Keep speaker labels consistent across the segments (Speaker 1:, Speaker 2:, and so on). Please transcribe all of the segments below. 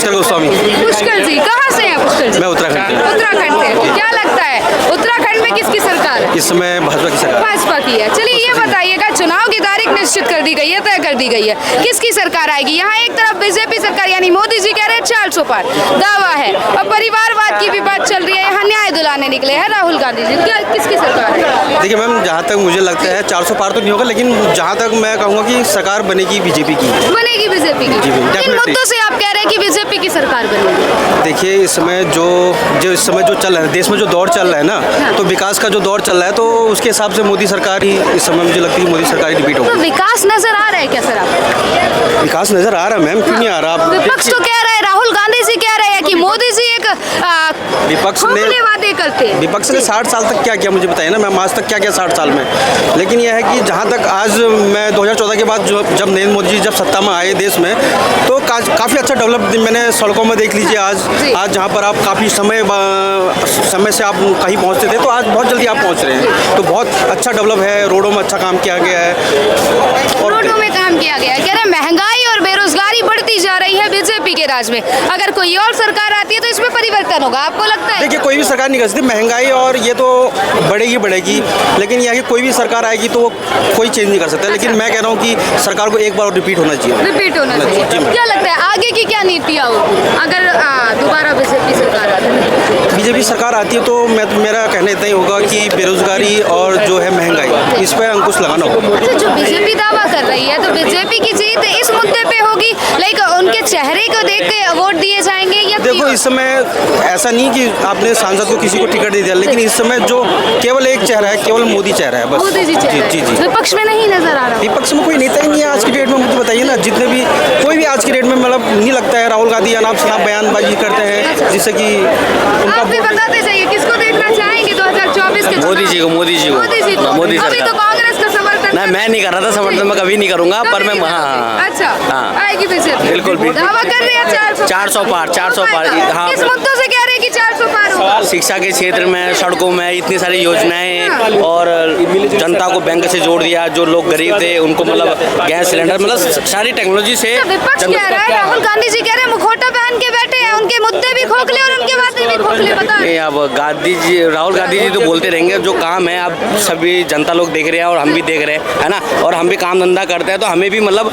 Speaker 1: पुष्कर गोस्वामी।
Speaker 2: पुष्कर जी कहाँ से हैं पुष्कर जी?
Speaker 1: मैं उत्तराखंड से।
Speaker 2: उत्तराखंड से। क्या लगता है उत्तराखंड में किसकी सरकार है?
Speaker 1: इस समय भाजपा की सरकार।
Speaker 2: भाजपा की है। चलिए ये बताइएगा, चुनाव की तारीख निश्चित कर दी गई है, तय कर दी गई है, किसकी सरकार आएगी? यहाँ एक तरफ बीजेपी सरकार यानी मोदी जी कह रहे हैं 400 पार दावा है, और परिवारवाद की भी बात चल रही है, यहाँ न्याय दिलाने निकले हैं राहुल गांधी जी। क्या किसकी सरकार है?
Speaker 1: देखिए मैम, जहाँ तक मुझे लगता है 400 पार तो नहीं होगा, लेकिन जहाँ तक मैं कहूँगा कि सरकार बनेगी बीजेपी की।
Speaker 2: बनेगी बीजेपी की।
Speaker 1: जी,
Speaker 2: किन
Speaker 1: definitely।
Speaker 2: मुद्दों से आप कह रहे हैं कि बीजेपी की सरकार बनेगी?
Speaker 1: देखिए इस समय जो इस समय जो चल रहा है, देश में जो दौर चल रहा है ना, तो विकास का जो दौर चल रहा है, तो उसके हिसाब से मोदी सरकार ही इस समय मुझे लगता है कि मोदी सरकार ही रिपीट
Speaker 2: तो
Speaker 1: होगी।
Speaker 2: विकास नजर आ रहा है क्या सर आपको?
Speaker 1: विकास नजर आ रहा है मैम, क्यों नहीं आ रहा? आप
Speaker 2: विपक्ष तो कह रहे हैं, राहुल गांधी जी कह रहे हैं कि मोदी जी एक
Speaker 1: विपक्ष ने
Speaker 2: खोखले वादे करते हैं।
Speaker 1: विपक्ष ने 60 साल तक क्या किया मुझे बताइए ना मैम, आज तक क्या किया 60 साल में? लेकिन यह है कि जहाँ तक आज मैं 2014 के बाद जब नरेंद्र मोदी जी जब सत्ता में आए देश में, तो काफ़ी अच्छा डेवलप मैंने सड़कों में देख लीजिए। आज जहाँ पर आप काफ़ी समय से आप कहीं पहुँचते थे, तो आज बहुत जल्दी आप पहुँच रहे हैं। तो बहुत अच्छा डेवलप है, रोडों में अच्छा काम किया गया है। और
Speaker 2: रोडों में काम किया गया है। कह रहे हैं महंगाई और बेरोजगारी बढ़ती जा रही है बीजेपी के राज में, अगर कोई और सरकार आती है तो इसमें परिवर्तन होगा, आपको लगता है?
Speaker 1: देखिए कोई भी सरकार नहीं कर सकती, महंगाई और ये तो बढ़ेगी, लेकिन यह है कि कोई भी सरकार आएगी तो वो कोई चेंज नहीं कर सकता। लेकिन मैं कह रहा हूँ कि सरकार को एक बार रिपीट होना चाहिए।
Speaker 2: रिपीट होना चाहिए। क्या लगता है आगे की क्या नीतियाँ होगी अगर दोबारा बीजेपी सरकार आती है?
Speaker 1: बीजेपी सरकार आती है तो मेरा कहना इतना ही होगा कि बेरोजगारी और जो है महंगाई, इस पर अंकुश लगाना होगा।
Speaker 2: अच्छा, जो बीजेपी दावा कर रही है, तो बीजेपी की जीत इस मुद्दे पे होगी, लाइक उनके चेहरे को देख के वोट दिए जाएंगे या
Speaker 1: देखो इस समय ऐसा नहीं कि आपने सांसद को किसी को टिकट दे दिया, लेकिन इस समय जो केवल एक चेहरा है, केवल मोदी चेहरा है बस।
Speaker 2: मोदी जी
Speaker 1: जी।
Speaker 2: विपक्ष में नहीं नजर आ रहा?
Speaker 1: विपक्ष में कोई नेता ही नहीं है आज की डेट में। मुझे बताइए ना, जितने भी कोई भी आज की डेट में मतलब नहीं लगता है राहुल गांधी अनाप शनाप बयानबाजी करते हैं, जिससे कि उनका
Speaker 2: आप भी बताते जाइए किसको देखना चाहेंगे 2024 के?
Speaker 3: मोदी जी को।
Speaker 2: मोदी जी को।
Speaker 3: मोदी
Speaker 2: अभी तो कांग्रेस का समर्थन
Speaker 3: नहीं, मैं नहीं कर रहा था समर्थन, मैं कभी नहीं करूंगा, पर मैं
Speaker 2: अच्छा
Speaker 3: हाँ।
Speaker 2: आएगी बीजेपी।
Speaker 3: बिल्कुल।
Speaker 2: दावा कर रही है 400
Speaker 3: पार। हाँ।
Speaker 2: किस मुद्दों से कह रहे हैं कि 400 पार होगा?
Speaker 3: शिक्षा के क्षेत्र में, सड़कों में इतनी सारी योजनाएं, और जनता को बैंक से जोड़ दिया। जो लोग गरीब थे उनको मतलब गैस सिलेंडर, मतलब सारी टेक्नोलॉजी से।
Speaker 2: विपक्ष कह रहा है, राहुल गांधी जी कह रहे हैं मुखौटा पहन के बैठे हैं, उनके मुद्दे भी खोखले और उनके बातें भी खोखले। बताएं।
Speaker 3: अब राहुल गांधी जी तो बोलते रहेंगे, जो काम है अब सभी जनता लोग देख रहे हैं और हम भी देख रहे हैं, है ना। और हम भी काम धंधा करते हैं, तो हमें भी मतलब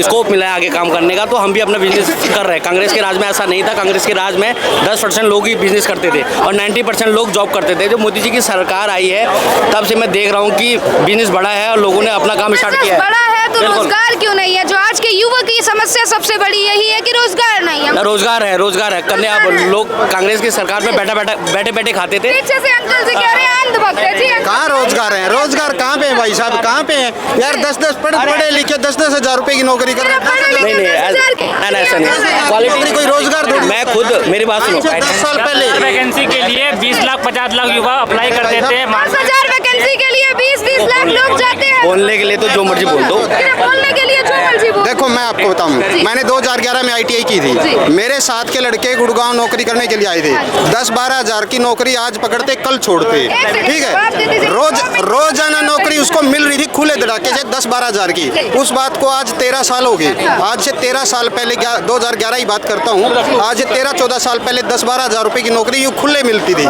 Speaker 3: स्कोप मिला है आगे काम करने का, तो हम भी अपना बिजनेस कर रहे हैं। कांग्रेस के राज में ऐसा नहीं था। कांग्रेस के राज में 10% लोग ही बिजनेस करते थे और 90% लोग जॉब करते थे। जो मोदी जी की सरकार आई है तब से मैं देख रहा हूँ कि बिजनेस बढ़ा है और लोगों ने अपना काम स्टार्ट किया है।
Speaker 2: बड़ा है तो रोजगार क्यों नहीं है? जो आज के युवक की समस्या सबसे बड़ी यही है कि रोजगार नहीं है।
Speaker 3: रोजगार है करने। आप लोग कांग्रेस की सरकार में बैठे खाते थे।
Speaker 2: पीछे से अंकल जी कह रहे हैं अंधभक्त है जी।
Speaker 4: कहाँ रोजगार है? रोजगार कहाँ पे है भाई साहब, कहाँ पे है यार? 10-10 पढ़े लिखे 10-10 हजार रुपए की नौकरी कर रहे हैं।
Speaker 3: नहीं ऐसा नहीं। क्वालिटी
Speaker 4: कोई रोजगार दो।
Speaker 3: मैं खुद, मेरी बात सुनो,
Speaker 4: 10 साल पहले
Speaker 5: वैकेंसी के लिए 20 लाख 50 लाख युवा अप्लाई करते थे।
Speaker 2: 10,000 वैकेंसी के लिए 20-20 लाख लोग जाते हैं।
Speaker 3: बोलने के लिए तो जो मर्जी बोल दो।
Speaker 2: बोलने के लिए जो मर्जी बोल।
Speaker 4: देखो मैं आपको बताऊं, मैंने 2011 में ITI की थी। मेरे साथ के लड़के गुड़गांव नौकरी करने के लिए आए थे। 10-12 हजार की नौकरी आज पकड़ते कल छोड़ते, ठीक है। रोजाना नौकरी उसको मिल रही थी खुले धड़ाके से 10-12 हजार की। उस बात को आज 13 साल हो गए। आज से 13 साल पहले 2011 की बात करता हूँ, आज 13-14 साल पहले 10-12 हजार रुपए की नौकरी यूँ खुले मिलती थी।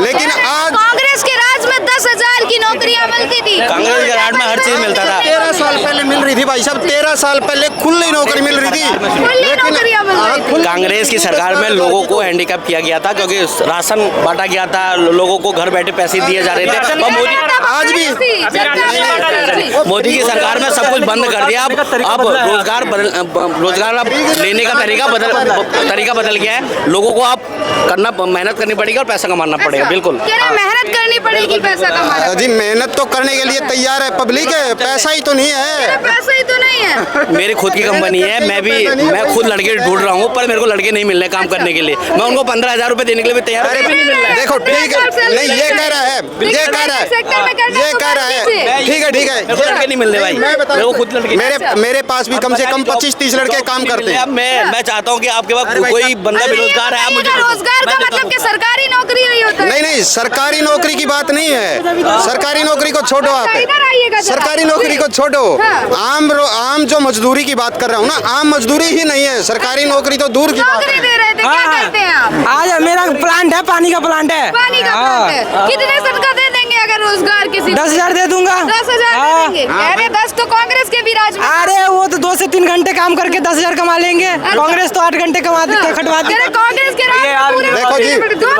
Speaker 4: लेकिन आज
Speaker 2: कांग्रेस के राज में 10,000 की नौकरियां मिलती थी।
Speaker 3: कांग्रेस के राज में हर चीज मिलता था।
Speaker 4: 13 साल पहले मिल रही थी भाई साहब, 13 साल पहले खुली नौकरी मिल रही थी।
Speaker 3: कांग्रेस की सरकार में लोगों को हैंडीकैप किया गया था, क्योंकि राशन बांटा गया था, लोगों को घर बैठे पैसे दिए जा रहे थे। और मोदी की सरकार में सब कुछ बंद कर दिया। अब रोजगार अब लेने का तरीका बदल गया है। लोगों को आप मेहनत करनी पड़ेगी और पैसा कमाना पड़ेगा। बिल्कुल
Speaker 2: मेहनत करनी पड़ेगी, पैसा कमाना।
Speaker 4: जी मेहनत तो करने के लिए तैयार है पब्लिक, पैसा ही तो नहीं है।
Speaker 2: पैसा ही तो नहीं है।
Speaker 3: मेरी खुद की कंपनी है, मैं खुद लड़के ढूंढ रहा हूँ, पर मेरे को लड़के नहीं मिल रहे काम करने के लिए। मैं उनको 15,000 रुपए देने के लिए भी तैयार हूँ।
Speaker 4: देखो ठीक है, नहीं ये कह रहा है, ठीक है,
Speaker 3: लड़के नहीं मिल रहे भाई। मेरे को खुद लड़के,
Speaker 4: मेरे पास भी कम से कम 25-30 लड़के काम करते हैं।
Speaker 3: मैं चाहता हूँ कि आपके पास कोई बंदा बेरोजगार है, मुझे
Speaker 2: रोजगार का मतलब कि सरकारी नौकरी नहीं होता है।
Speaker 4: नहीं सरकारी नौकरी की बात नहीं है, सरकारी नौकरी को छोड़ो आप, सरकारी नौकरी को छोड़ो। आम जो मजदूरी की बात कर रहा हूँ ना, आम मजदूरी ही नहीं है, सरकारी नौकरी तो दूर दूर की बात
Speaker 2: नौकरी
Speaker 4: है।
Speaker 2: दे रहे थे, क्या करते हैं आप?
Speaker 6: आज मेरा प्लांट है, पानी का प्लांट है।
Speaker 2: पानी का प्लांट है। कितने तनख्वाह दे देंगे अगर रोजगार किसी
Speaker 6: 10,000 दे दूंगा।
Speaker 2: 10,000 दे देंगे? अरे 10 तो कांग्रेस के भी राज में।
Speaker 6: अरे वो तो 2 से 3 घंटे काम करके 10,000 कमा लेंगे। कांग्रेस तो 8 घंटे खटवा दी।
Speaker 2: अरे कांग्रेस के राज में पूरे
Speaker 4: देखो जी,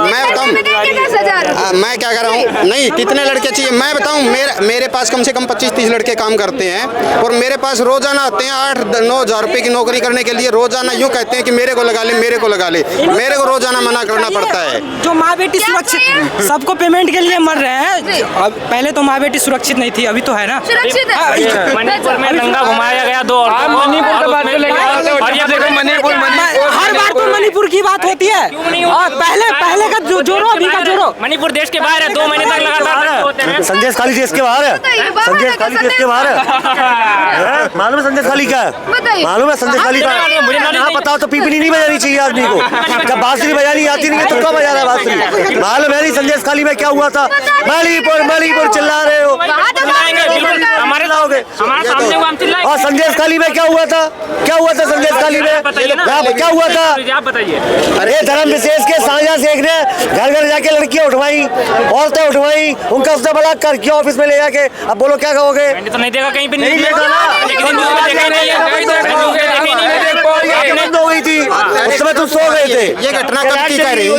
Speaker 4: मैं बताऊं,
Speaker 2: में देंगे 10,000।
Speaker 4: मैं क्या कर रहा हूँ, नहीं कितने लड़के चाहिए मैं बताऊं, मेरे पास कम से कम 25-30 लड़के काम करते हैं और मेरे पास रोजाना आते हैं 8-9 हज़ार रुपये की नौकरी करने के लिए। रोजाना यूँ कहते हैं कि मेरे को लगा ले, मेरे को लगा ले, मेरे को रोजाना मना करना पड़ता है।
Speaker 6: जो माँ बेटी
Speaker 2: क्या
Speaker 6: सुरक्षित,
Speaker 2: चाहिए?
Speaker 6: सबको पेमेंट के लिए मर रहे
Speaker 2: जी।
Speaker 6: हैं। अब पहले तो माँ बेटी सुरक्षित नहीं थी, अभी तो है ना।
Speaker 2: सुरक्षित है।
Speaker 5: मणिपुर में नंगा घुमाया गया 2 औरतों को, और ये देखो मणिपुर
Speaker 6: हर बार तो मणिपुर की बात होती है। और पहले का जो जोरो, अभी का जोरो।
Speaker 5: मणिपुर देश के बाहर है, 2 महीने तक लगातार होते हैं।
Speaker 7: संदेश खाली देश के बाहर है। संदेश खाली देश के बाहर है। मालूम है संदेश खाली क्या है?
Speaker 2: बताइए।
Speaker 7: मालूम है संदेश खाली क्या है?
Speaker 5: मुझे knowledge
Speaker 7: ना
Speaker 5: नहीं।
Speaker 7: पता हो तो पीपीनी नहीं बजानी चाहिए आदमी को। जब बांसुरी बजानी आती नहीं है तो कब बजा रहा है बांसुरी? मालूम है नहीं संदेश खाली में क्या हुआ था? मणिपुर मणिपुर चिल्ला रहे हो,
Speaker 2: वहाँ तो
Speaker 5: चिल्लाएंगे, बिल्कुल हमारे
Speaker 7: चिल्लाओगे।
Speaker 5: हमारे सामने को हम चिल्लाएंगे।
Speaker 7: और संदेश खाली में क्या हुआ था? क्या हुआ था संदेश खाली में?
Speaker 5: बताइए ना,
Speaker 7: यहाँ पे क्या हुआ था?
Speaker 5: आप बताइए।
Speaker 7: अरे धर्म विशेष के साझा शेख ने घर घर जाके लड़कियां उठवाई, औरतें उठवाई, उनका उसने बलात्कार करके ऑफिस में ले जाके। अब बोलो क्या कहोगे?
Speaker 5: मैंने तो नहीं देखा कहीं पे,
Speaker 7: नहीं देखा ना?
Speaker 5: लेकिन न्यूज़ में देखा ही नहीं है, न्यूज़ में देखा ही नहीं है।
Speaker 7: बंद हो गई थी, उस समय तुम सो गए थे।
Speaker 4: ये घटना कब की कह रही है?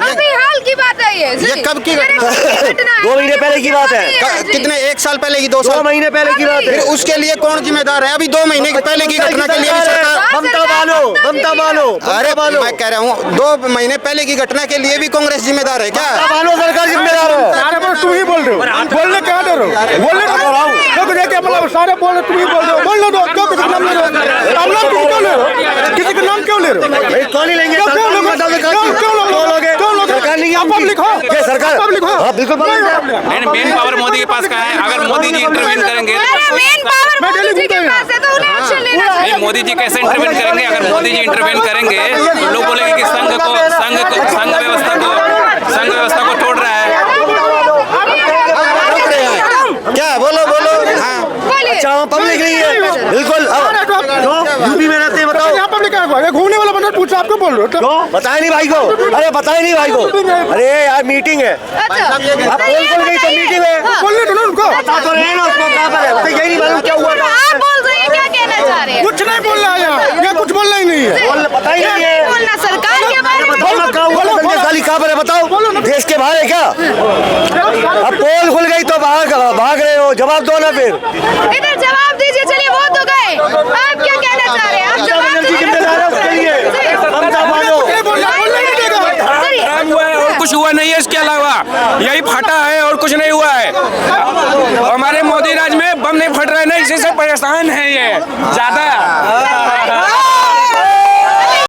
Speaker 2: अभी हाल की बात है
Speaker 4: ये कब की
Speaker 2: घटना है?
Speaker 7: 2 महीने पहले की बात है।
Speaker 4: कितने, 1 साल पहले की, 2
Speaker 7: 2
Speaker 4: साल?
Speaker 7: महीने पहले की बात
Speaker 4: फिर
Speaker 7: है।
Speaker 4: उसके लिए कौन जिम्मेदार है? अभी 2 महीने पहले की घटना के लिए भी सरकार।
Speaker 7: ममता मानो, ममता मानो,
Speaker 4: अरे
Speaker 7: ममता मानो,
Speaker 4: मैं कह रहा हूँ 2 महीने पहले की घटना के लिए भी कांग्रेस जिम्मेदार है क्या?
Speaker 7: ममता मानो सरकार जिम्मेदार है।
Speaker 8: सारे बोल तुम ही बोल रहे हो, बोलने क्या दे रहे हो? बोलने क्या रहा हूँ? क्यों देखिए मतलब सारे बोल रहे तुम ही बोल रहे हो, बोलने दो। क्यों किसी का नाम ले रहे हो? आप नाम क्यों ले रहे हो? किसी का नाम क्यों ले रहे हो?
Speaker 7: भाई कौन ही लेंगे?
Speaker 8: क्यों
Speaker 7: सरकार
Speaker 8: लोगे?
Speaker 7: की मदद
Speaker 8: क्यों
Speaker 7: लोगे?
Speaker 8: लोगे?
Speaker 7: सरकार नहीं है
Speaker 8: आप
Speaker 7: उनकी।
Speaker 8: पब्लिक हो?
Speaker 7: क्या सरकार?
Speaker 8: आप पब्लिक हो?
Speaker 7: हाँ बिल्कुल पब्लिक।
Speaker 9: मेन पावर मोदी के पास कहाँ है? अगर मोदी जी इंटरवीन करेंगे,
Speaker 2: अरे मेन पावर मोदी जी के पास है तो उन्हें एक्शन लेना
Speaker 9: नहीं
Speaker 2: चाहिए।
Speaker 9: मोदी जी कैसे इंटरवीन करेंगे? अगर मोदी जी इंटरवीन करेंगे, लोग बोलेंगे कि संघ व्यवस्था को तोड़ रहा है।
Speaker 4: क्या बोलो बोलो? हाँ
Speaker 2: बोलिए।
Speaker 7: अच्छा वहाँ पब्लिक नहीं है बिल्कुल। अब यूपी में रहते हैं, बताओ।
Speaker 8: यहाँ पब्लिक है, घूमने वाला बंदा पूछो, आप क्यों बोल रहे हो?
Speaker 7: क्यों बताए नहीं भाई को? अरे बताए नहीं भाई को? अरे यार मीटिंग है।
Speaker 2: अच्छा
Speaker 7: आप बोल गई तो मीटिंग है।
Speaker 8: बोलने दो ना उनको।
Speaker 7: बता तो रहे हैं ना उसको कहाँ पर है? तो यही नहीं मालूम क्या हुआ था।
Speaker 2: आप बोल रहे हैं, क्या कहना चाह रहे हैं?
Speaker 8: कुछ नहीं बोल रहा है यहाँ कुछ बोलना ही नहीं है।
Speaker 7: पता ही नहीं है।
Speaker 2: बोलना सरकार के बारे में।
Speaker 7: बताओ ना कहाँ हुआ था? संदेश खाली कहाँ पर है बताओ? देश के बाहर है क्या? अब पोल खुल गई तो भाग रहे हो, जवाब दो ना फिर।
Speaker 2: इधर जवाब दीजिए। चलिए वो तो गए, आप क्या कहना चाह रहे हैं? आप जवाब
Speaker 7: बनर्जी जिम्मेदार है उसके लिए। ममता मानो।
Speaker 9: काम हुआ है और कुछ हुआ नहीं है, इसके अलावा यही फटा है और कुछ नहीं हुआ है। हमारे मोदी राज में बम नहीं फट रहे हैं, इसी से परेशान है ये ज्यादा।